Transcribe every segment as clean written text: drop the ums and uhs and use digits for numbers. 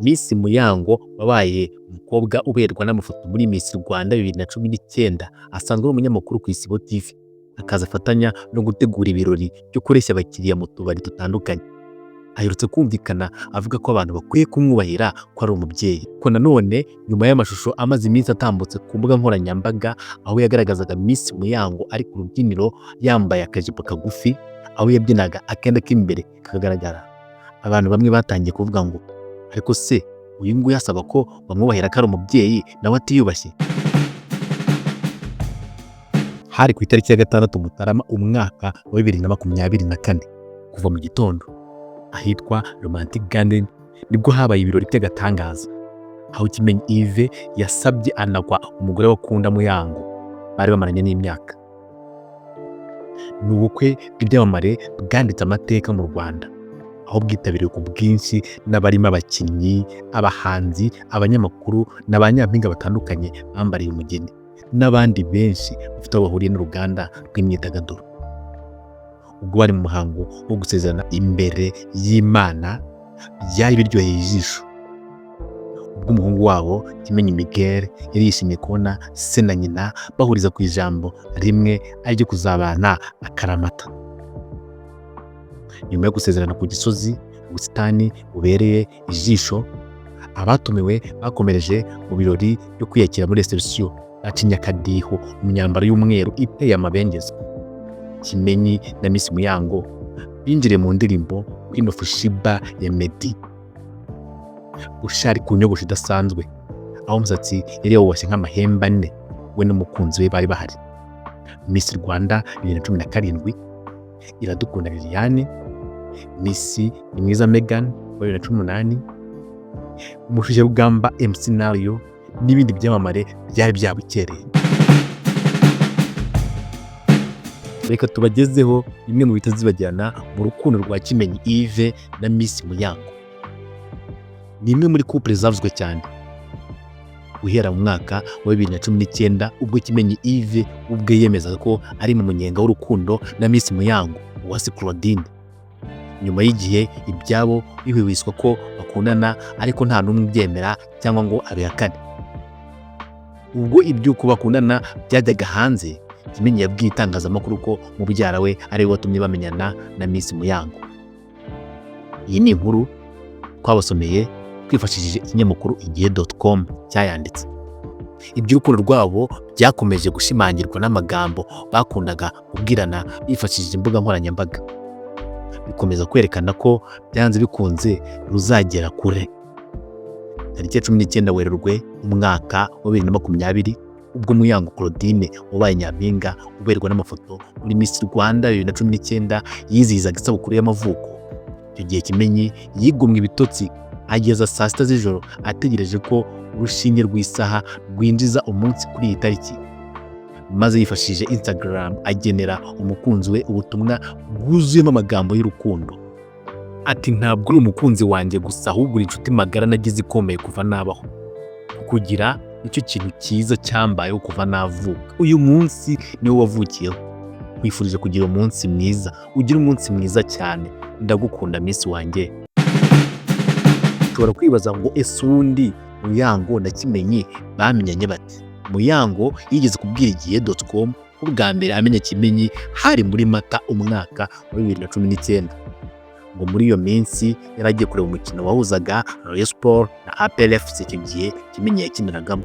Miss Muyango wabaye umukobwa uberwa n'amafoto muri Miss Rwanda 2019 asanzwe ari umunyamakuru ku Isibo TV, akaza afatanya no gutegura ibirori byo kureshya abakiriya mu tubari dutandukanye. Aherutse kumvikana avuga ko abantu bakwiye kumwubahira ko ari umubyeyi. Ko nanone nyuma y'amashusho amaze iminsi atambutse ku mbuga nkoranyambaga aho yagaragazaga Miss Muyango ari ku rubyiniro yambaye akajipo kagufi, aho yabyinaga akenda k'imbere kagaragara, abantu bamwe batangiye kuvuga ngo ariko se uyu nguyu asaba ko bamwubahira ko ari umubyeyi nawe atiyubashye. Hari ku itariki ya 6 Mutarama umwaka wa 2024 kuva mu gitondo ahitwa Romantic Garden nibwo habaye ibirori by'agatangaza, aho Kimenyi Yves yasabye anagwa umugore wakunda Muyango bari bamaranye n'imyaka. Ni ubukwe bw'ibyamamare bwanditse amateka mu Rwanda, aho bwitabiriwe ku bwinshi n'abarimo abakinnyi, abahanzi, abanyamakuru n'abanyampinga batandukanye bambariye umugeni n'abandi benshi bafite aho bahuriye n'uruganda rw'imyidagaduro. Ubwo bari mu muhango wo gusezerana imbere y'Imana byari biryoheye ijisho. Ubwo umuhungu wabo Kimenyi Miguel yari yishimiye kubona se na nyina bahuriza ku ijambo rimwe arijyo kuzabana akaramata. Nyuma yo gusezerana ku Gisozi, ubusitani bubereye ijisho, abatumiwe bakomereje mu birori byo kwiyakira muri reception bacinya akadiho mu myambaro y'umweru iteye amabengeza. Kimenyi na Miss Muyango binjire mu ndirimbo Queen of Shiba ya Meddy, ushari ku nyogosho idasanzwe, aho umusatsi yari yawuboshye nk'amahembe ane we n'umukunzi we bari bahari. Miss Rwanda 2017 Iradukunda Liliane, Miss Nimwiza Megan 2018, Umushije Rugamba MC Nario n'ibindi byamamare byari byabukereye. Reka tubagezeho bimwe mu bitazibagirana mu rukundo rwa Kimenyi Yves na Miss Muyango. Ni imwe muri couple zavuzwe cyane guhera mu mwaka wa 2019 ubwo Kimenyi Yves ubwe yemezaga ko ari mu munyenga w'urukundo na Miss Muyango Uwase Claudine. Nyuma y'igihe ibyabo bihwiwiswa ko bakundana ariko nta n'umwe ubyemera cyangwa ngo abihakane. Ubwo ibyuko bakundana byajyaga hanze, Kimenyi yabwiye itangazamakuru ko mubyara we ari we watumye bamenyana na Miss Muyango. Iyi ni inkuru twabasomeye twifashishije ikinyamakuru igihe.com cyayanditse. Iby'urukundo rwabo byakomeje gushimangirwa n'amagambo bakundaga kubwirana bifashishije imbuga nkoranyambaga, bikomeza kwerekana ko byanze bikunze ruzagera kure. Tariki ya 19 Werurwe umwaka wa 2020 ubwo Muyango Claudine wabaye nyampinga uberwa n'amafoto muri Miss Rwanda 2019 yizihizaga isabukuru y'amavuko. Icyo gihe Kimenyi yigomwe ibitotsi ageza saa 6 z'ijoro ategereje ko urushinge rw'isaha rwinjiza umunsi kuri iyi tariki, maze yifashishije Instagram agenera umukunzi we ubutumwa bwuzuyemo amagambo y'urukundo. Ati ntabwo uri umukunzi wanjye gusa ahubwo uri inshuti magara nagize ikomeye kuva nabaho. Kugira nicyo kintu cyiza cyambayeho kuva navuka. Uyu munsi niwo wavukiyeho. Wifurije kugira umunsi mwiza, ugira umunsi mwiza cyane. Ndagukunda Miss wanjye. Ushobora kwibaza ngo ese undi Muyango na Kimenyi bamenyanye bati? Muyango yigeze kubwira igihe.com ko bwa mbere amenye Kimenyi hari muri Mata umwaka wa 2019. Ngo muri iyo minsi yaragiye kureba umukino wahuzaga Royal Sport na APR FC icyo gihe Kimenyi yakiniragamo.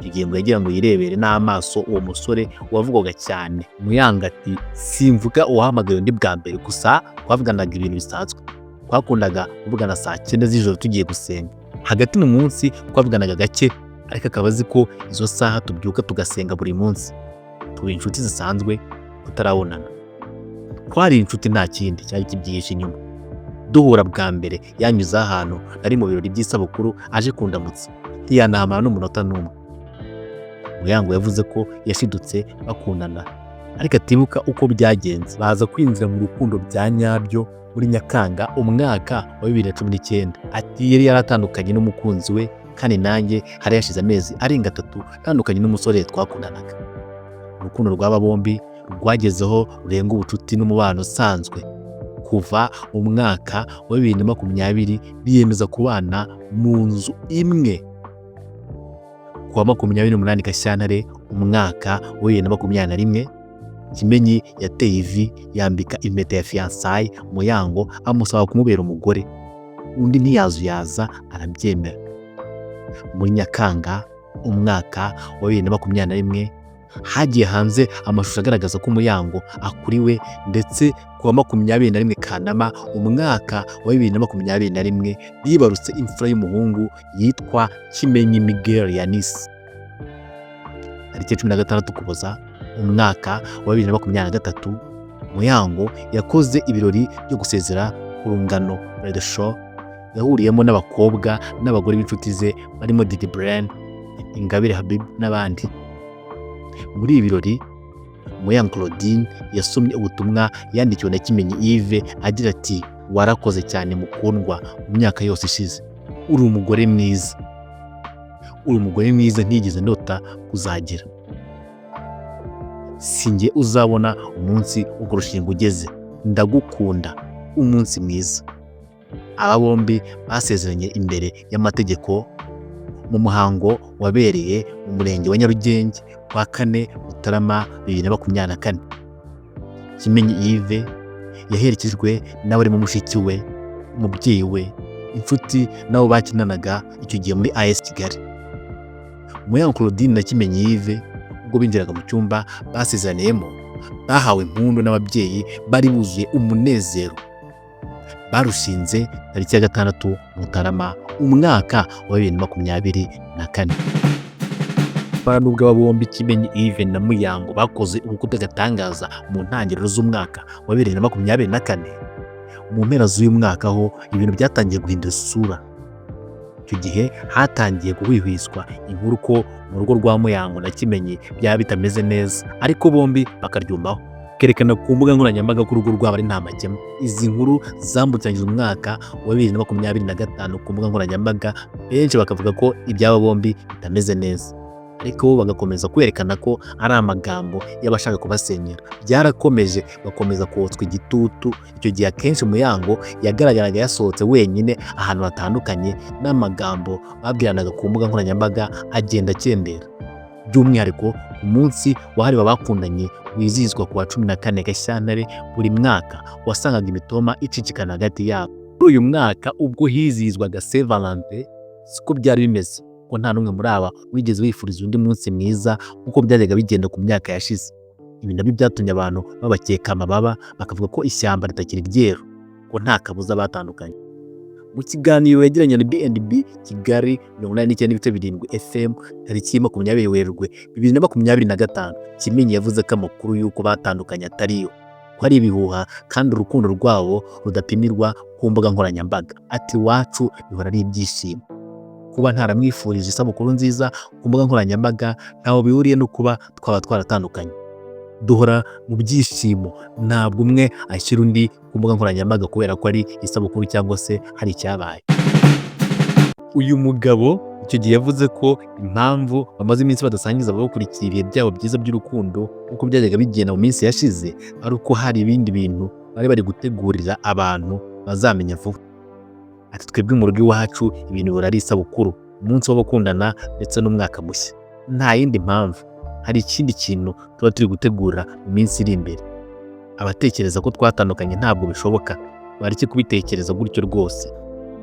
Igihe ngo yagira ngo yirebere n'amaso uwo musore wavugaga cyane. Muyango ati simvuga uwahamagaye undi bwa mbere gusa twavuganaga ibintu bisanzwe. Twakundaga kuvugana saa 9 z'ijoro tugiye gusenga. Hagati mu munsi twavuganaga gake ariko akabazi ko izo saha tubyuka tugasenga buri munsi. Turi inshuti zisanzwe tutarabonana. Twari inshuti nta kindi cyari kibyihishe inyuma. Duhura bwa mbere yanyuze ahantu ari mu birori by'isabukuru aje kundamutsa. Ntiyanamara n'umunota n'umwe. Muyango yavuze ko yashidutse bakundana ariko atibuka uko byagenze. Baza kwinjira mu rukundo bya nyabyo muri Nyakanga umwaka wa 2019. Ati yari yaratandukanye n'umukunzi we kandi nanjye hari yashize amezi arenga 3 tandukanye n'umusore twakundanaga. Urukundo rw'aba bombi rwagezeho rurenga ubucuti n'umubano usanzwe kuva umwaka wa 2020 biyemeza kubana mu nzu imwe. Kuwa 28 Gashyantare umwaka wa 2021 Kimenyi yateye ivi yambika impeta ya fiançailles Muyango amusaba kumubera umugore. Undi ntiyazuyaza arabyemera. Muri Nyakanga umwaka wa 2021 hagiye hanze amashusho agaragaza ko Muyango akuriwe, ndetse kuwa 21 Kanama umwaka wa 2021 bibarutse imfura y'umuhungu yitwa Kimenyi Miguel Yanis. Tariki 16 Ukuboza umwaka wa 2023 Muyango yakoze ibirori byo gusezera ku rungano Red Show yahuriyemo n'abakobwa n'abagore b'inshuti ze barimo Didi Brain, Ingabire Habib n'abandi. Muri ibi birori Muyango Claudine yasomye ubutumwa yandikiwe na Kimenyi Yves agira ati warakoze cyane mukundwa mu myaka yose ishize, uri umugore mwiza, uri umugore mwiza ntigeze ndota kuzagira. Sinjye uzabona umunsi ukurushinga ugeze, ndagukunda, umunsi mwiza. Aba bombi basezeranye imbere y'amategeko mu muhango wabereye mu murenge wa Nyarugenge kwa 4 Mutarama 2024. Kimenyi Yves yaherekejwe n'abari mu mushiki we, umubyeyi we, inshuti nabo bakinanaga icyo gihe muri AS Kigali. Muyango Claudine na Kimenyi Yves ubwo binjiraga mu cyumba basezeraniyemo bahawe impundu n'ababyeyi bari buzuye umunezero. Barushinze tariki ya 6 Mutarama umwaka wa 2024. Nubwo aba bombi Kimenyi Yves na Muyango bakoze ubukwe bw'agatangaza mu ntangiriro z'umwaka wa 2024, mu mpera z'uyu mwaka ho ibintu byatangiye guhindura isura. Icyo gihe hatangiye guhwihwiswa inkuru ko mu rugo rwa Muyango na Kimenyi byaba bitameze neza, ariko bombi bakaryumaho kerekana ku mbuga nkoranyambaga ko urugo rwabo ari nta makemwa. Izi nkuru zambukiranyije umwaka wa 2025 ku mbuga nkoranyambaga, benshi bakavuga ko iby'aba bombi bitameze neza, ariko bo bagakomeza kwerekana ko ari amagambo y'abashaka kubasenyera. Byarakomeje bakomeza kotswa igitutu. Icyo gihe akenshi Muyango yagaragaraga yasohotse wenyine ahantu hatandukanye, n'amagambo babwiranaga ku mbuga nkoranyambaga agenda akendera. By'umwihariko umunsi wahariwe abakundanye wizihizwa kuwa 14 Gashyantare buri mwaka, wasangaga imitoma icicikana hagati yabo. Muri uyu mwaka ubwo hizihizwaga Saint Valentin siko byari bimeze, ko nta n'umwe muri aba wigeze wifuriza undi munsi mwiza uko byajyaga bigenda ku myaka yashize. Ibi nabyo byatumye abantu babakeka amababa, bakavuga ko ishyamba ritakiri ryeru, ko nta kabuza batandukanye. Mu kiganiro yagiranye na BNB Kigali 89.7 FM tariki 20 Werurwe 2025, Kimenyi yavuze ko amakuru y'uko batandukanye atariyo, ko ari ibihuha kandi urukundo rwabo rudapimirwa ku mbuga nkoranyambaga. Ati wacu bihora ari ibyishimo. Kuba ntaramwifurije isabukuru nziza ku mbuga nkoranyambaga ntaho bihuriye no kuba twaba twaratandukanye. Duhora mu byishimo, ntabwo umwe ashyira undi ku mbuga nkoranyambaga kubera ko ari isabukuru cyangwa se hari icyabaye. Uyu mugabo icyo gihe yavuze ko impamvu bamaze iminsi badasangiza abakurikiye ibihe byabo byiza by'urukundo uko byajyaga bigenda mu minsi yashize, ari uko hari ibindi bintu bari gutegurira abantu bazamenya vuba. Ati twebwe mu rugo iwacu ibintu bihora ari isabukuru, umunsi w'abakundana ndetse n'umwaka mushya. Nta yindi mpamvu, hari ikindi kintu tuba turi gutegura mu minsi iri imbere. Abatekereza ko twatandukanye ntabwo bishoboka, bareke kubitekereza gutyo rwose.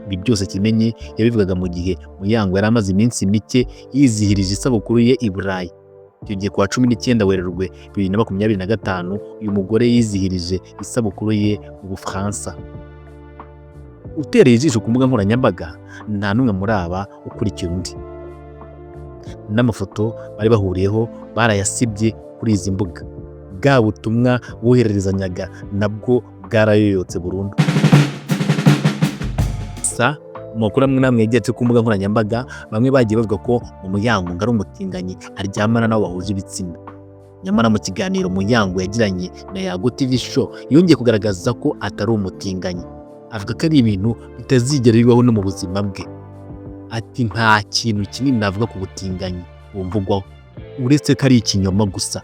Ibi byose Kimenyi yabivugaga mu gihe Muyango yari amaze iminsi mike yizihirije isabukuru ye i Burayi. Icyo gihe kuwa 19 Werurwe 2025 uyu mugore yizihirije isabukuru ye mu Bufaransa. Utereye ijisho ku mbuga nkoranyambaga nta n'umwe muri aba ukurikira undi. N'amafoto bari bahuriyeho barayasibye kuri izi mbuga. Bwa butumwa bohererezanyaga nabwo bwarayoyotse burundu. Sa makuru amwe namwe yagiye ku mbuga nkoranyambaga, bamwe bagiye bavuga ko Muyango ari umutinganyi aryamana nabo bahuje ibitsina. Nyamara mu kiganiro Muyango yagiranye na Yago TV show yongeye kugaragaza ko atari umutinganyi. Avuga ko ari ibintu bitazigera bibaho no mu buzima bwe. Ati nta kintu kinini navuga ku butinganyi bumvugwaho uretse ko ari ikinyoma gusa.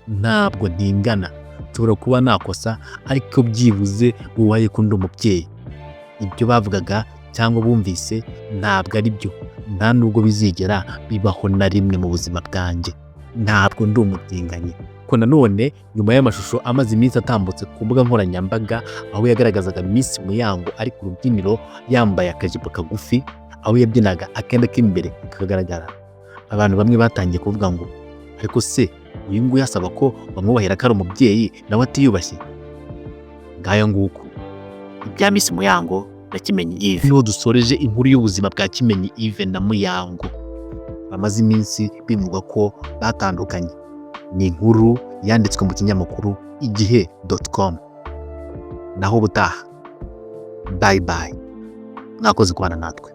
Ntabwo ntingana, nshobora kuba nakosa ariko byibuze bubaye ko ndi umubyeyi. Ibyo bavugaga cyangwa bumvise ntabwo ari byo, nta nubwo bizigera bibaho na rimwe mu buzima bwanjye. Ntabwo ndi umutinganyi. Ko nanone nyuma y'amashusho amaze iminsi atambutse ku mbuga nkoranyambaga aho yagaragazaga Miss Muyango ari ku rubyiniro yambaye akajipo kagufi, aho yabyinaga akenda k'imbere kagaragara, abantu bamwe batangiye kuvuga ngo ariko se uyu nguyu asaba ko bamwubahira ko ari umubyeyi nawe atiyubashye. Ngayo nguko ibya Miss Muyango na Kimenyi Yves. Niho dusoreje inkuru y'ubuzima bwa Kimenyi Yves na Muyango. Bamaze iminsi bivugwa ko batandukanye. Ni inkuru yanditswe mu kinyamakuru igihe.com. Naho ubutaha, bye bye. Mwakoze kubana natwe.